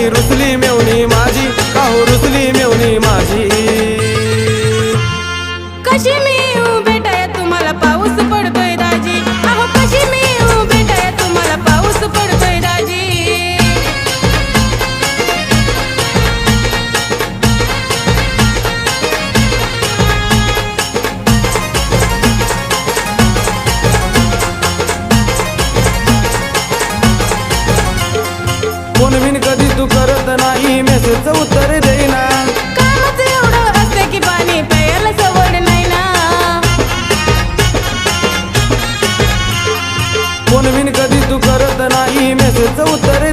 दाजी रुसली मेवणी माझी, काहो रुसली मेवणी माझी। कशी मी येऊ भेटाया तुम्हाला पाऊस पडतोय दाजी, अहो कशी मी येऊ भेटाया तुम्हाला पाऊस पडतोय दाजी। फोन बिन कधी तू करत नाही, मेसेजचं उत्तर देईना। कामच एवढं असतं की पाणी प्यायला सवड नाही ना। फोन बिन कधी तू करत नाही, मेसेजचं उत्तर